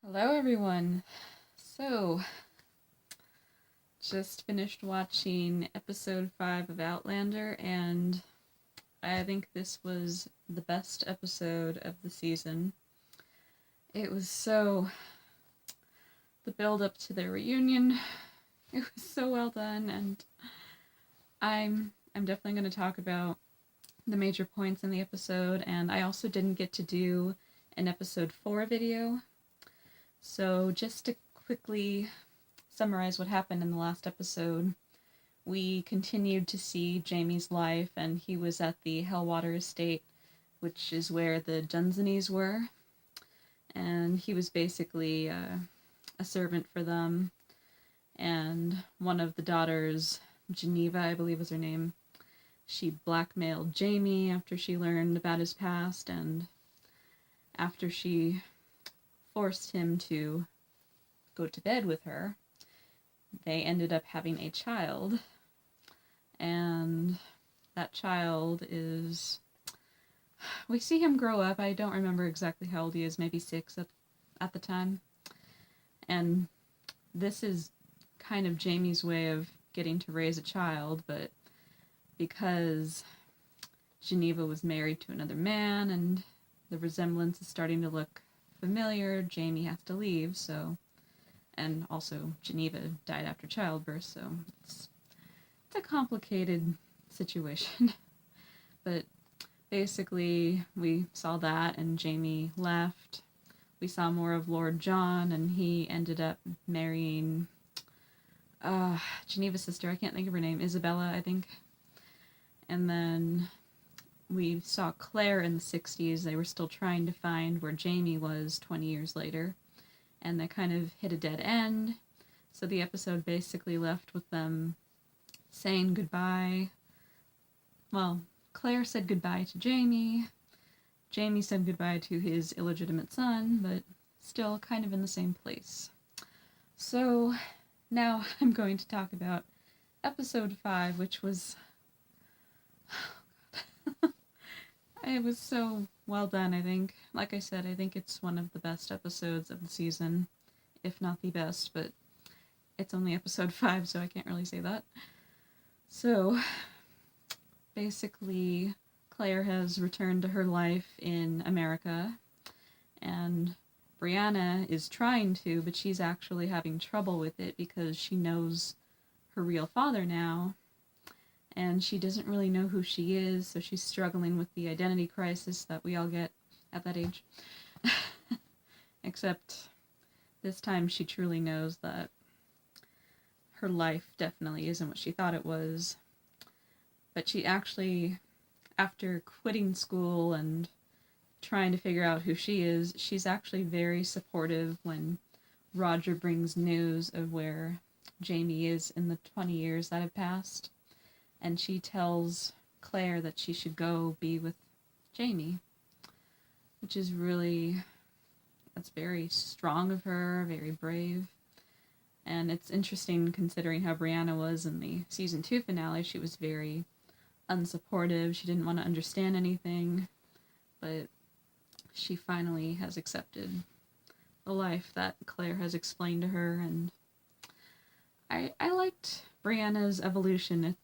Hello, everyone. So, just finished watching episode 5 of Outlander, and I think this was the best episode of the season. It was the build up to their reunion, it was so well done, and I'm definitely going to talk about the major points in the episode, and I also didn't get to do an episode 4 video. So, just to quickly summarize what happened in the last episode, we continued to see Jamie's life, and he was at the Hellwater estate, which is where the Dunseneys were, and he was basically a servant for them. And one of the daughters, Geneva, I believe was her name, she blackmailed Jamie after she learned about his past, and after she forced him to go to bed with her, they ended up having a child, and that child is... We see him grow up. I don't remember exactly how old he is, maybe 6 at the time. And this is kind of Jamie's way of getting to raise a child, but because Geneva was married to another man and the resemblance is starting to look familiar, Jamie has to leave, so... And also, Geneva died after childbirth, so it's a complicated situation. But basically, we saw that, and Jamie left. We saw more of Lord John, and he ended up marrying Geneva's sister. I can't think of her name. Isabella, I think. And then we saw Claire in the 60s. They were still trying to find where Jamie was 20 years later. And they kind of hit a dead end. So the episode basically left with them saying goodbye. Well, Claire said goodbye to Jamie. Jamie said goodbye to his illegitimate son, but still kind of in the same place. So now I'm going to talk about episode 5, which was... It was so well done, I think. Like I said, I think it's one of the best episodes of the season, if not the best, but it's only episode 5, so I can't really say that. So, basically, Claire has returned to her life in America, and Brianna is trying to, but she's actually having trouble with it because she knows her real father now, and she doesn't really know who she is, so she's struggling with the identity crisis that we all get at that age. Except this time she truly knows that her life definitely isn't what she thought it was. But she actually, after quitting school and trying to figure out who she is, she's actually very supportive when Roger brings news of where Jamie is in the 20 years that have passed. And she tells Claire that she should go be with Jamie, which is really... That's very strong of her, very brave. And it's interesting considering how Brianna was in the season 2 finale. She was very unsupportive. She didn't want to understand anything. But she finally has accepted the life that Claire has explained to her. And I liked Brianna's evolution.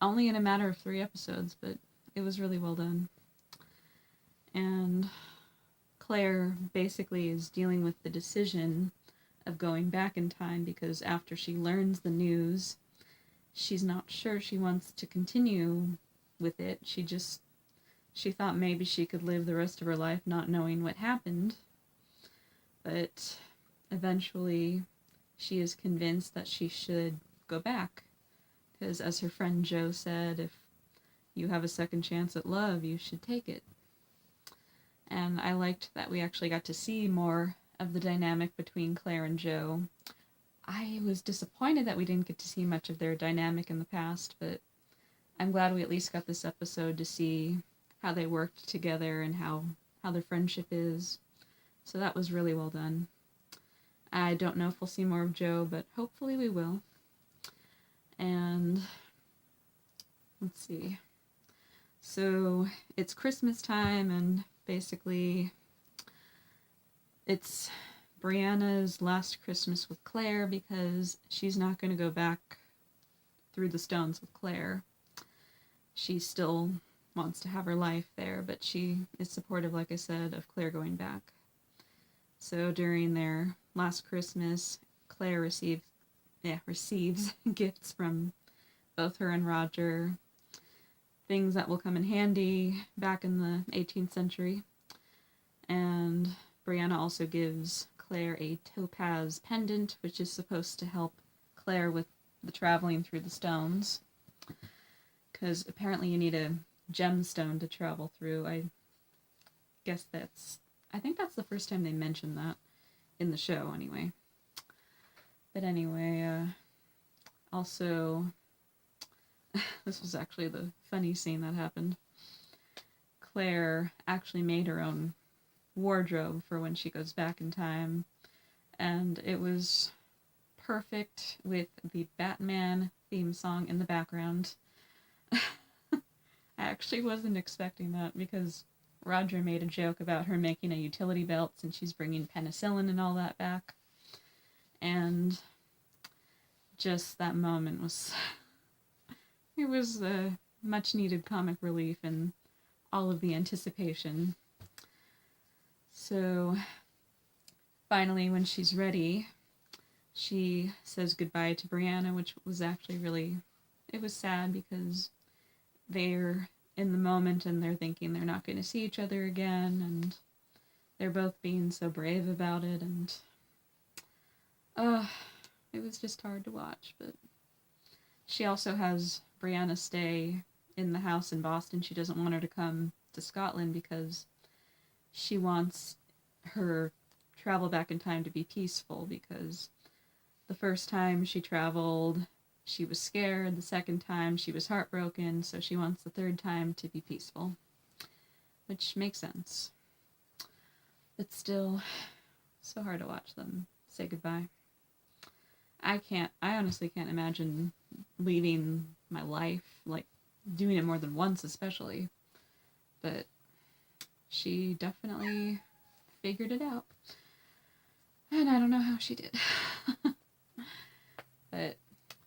Only in a matter of 3 episodes, but it was really well done. And Claire basically is dealing with the decision of going back in time because after she learns the news, she's not sure she wants to continue with it. She thought maybe she could live the rest of her life not knowing what happened, but eventually she is convinced that she should go back. Because as her friend Jo said, if you have a second chance at love, you should take it. And I liked that we actually got to see more of the dynamic between Claire and Jo. I was disappointed that we didn't get to see much of their dynamic in the past, but I'm glad we at least got this episode to see how they worked together and how their friendship is. So that was really well done. I don't know if we'll see more of Jo, but hopefully we will. And let's see. So it's Christmas time, and basically it's Brianna's last Christmas with Claire because she's not going to go back through the stones with Claire. She still wants to have her life there, but she is supportive, like I said, of Claire going back. So during their last Christmas, Claire receives gifts from both her and Roger, things that will come in handy back in the 18th century. And Brianna also gives Claire a topaz pendant, which is supposed to help Claire with the traveling through the stones. Because apparently you need a gemstone to travel through. I think that's the first time they mentioned that in the show, anyway. But anyway, also, this was actually the funny scene that happened. Claire actually made her own wardrobe for when she goes back in time, and it was perfect with the Batman theme song in the background. I actually wasn't expecting that because Roger made a joke about her making a utility belt since she's bringing penicillin and all that back. And just that moment was... it was a much-needed comic relief and all of the anticipation. So, finally, when she's ready, she says goodbye to Brianna, which was actually really... it was sad because they're in the moment and they're thinking they're not going to see each other again, and they're both being so brave about it, and it was just hard to watch. But she also has Brianna stay in the house in Boston. She doesn't want her to come to Scotland because she wants her travel back in time to be peaceful, because the first time she traveled, she was scared. The second time, she was heartbroken. So she wants the third time to be peaceful, which makes sense. But still, so hard to watch them say goodbye. I honestly can't imagine leaving my life, like doing it more than once especially. But she definitely figured it out. And I don't know how she did. But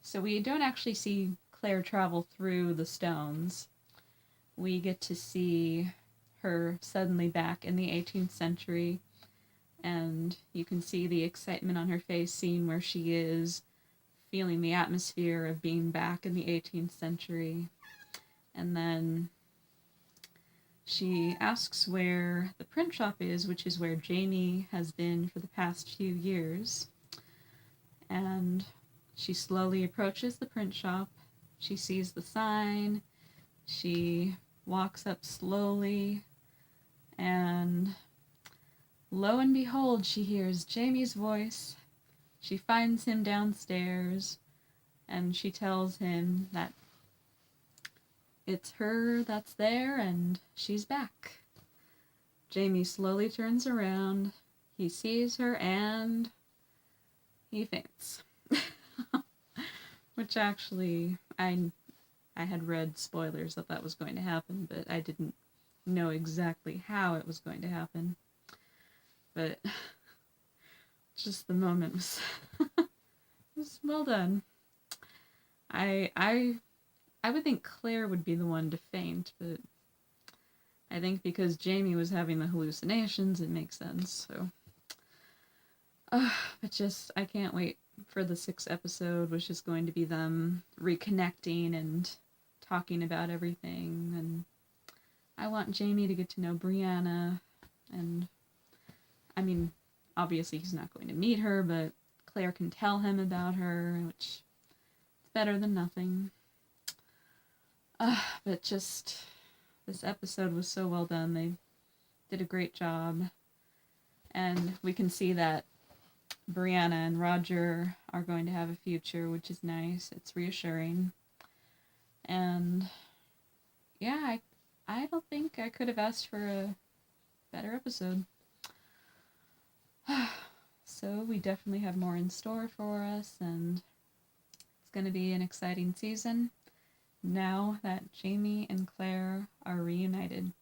so we don't actually see Claire travel through the stones. We get to see her suddenly back in the 18th century, and you can see the excitement on her face, seeing where she is, feeling the atmosphere of being back in the 18th century. And then she asks where the print shop is, which is where Jamie has been for the past few years. And she slowly approaches the print shop. She sees the sign. She walks up slowly, and lo and behold, she hears Jamie's voice. She finds him downstairs, and she tells him that it's her that's there, and she's back. Jamie slowly turns around. He sees her, and he faints. Which actually, I had read spoilers that was going to happen, but I didn't know exactly how it was going to happen. But just the moment was well done. I would think Claire would be the one to faint, but I think because Jamie was having the hallucinations, it makes sense. So, but just I can't wait for the 6th episode, which is going to be them reconnecting and talking about everything. And I want Jamie to get to know Brianna, and I mean, obviously he's not going to meet her, but Claire can tell him about her, which is better than nothing. But just this episode was so well done. They did a great job, and we can see that Brianna and Roger are going to have a future, which is nice. It's reassuring. And yeah, I don't think I could have asked for a better episode. So we definitely have more in store for us, and it's going to be an exciting season now that Jamie and Claire are reunited.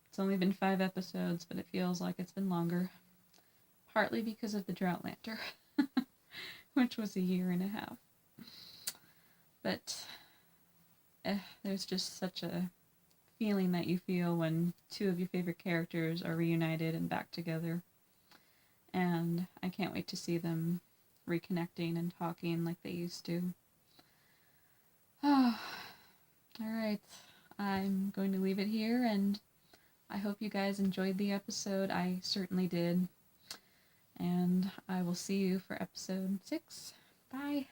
It's only been 5 episodes, but it feels like it's been longer. partly because of the Droughtlander, which was a year and a half. But there's just such a feeling that you feel when two of your favorite characters are reunited and back together. And I can't wait to see them reconnecting and talking like they used to. Oh, alright. I'm going to leave it here, and I hope you guys enjoyed the episode. I certainly did. And I will see you for episode 6. Bye.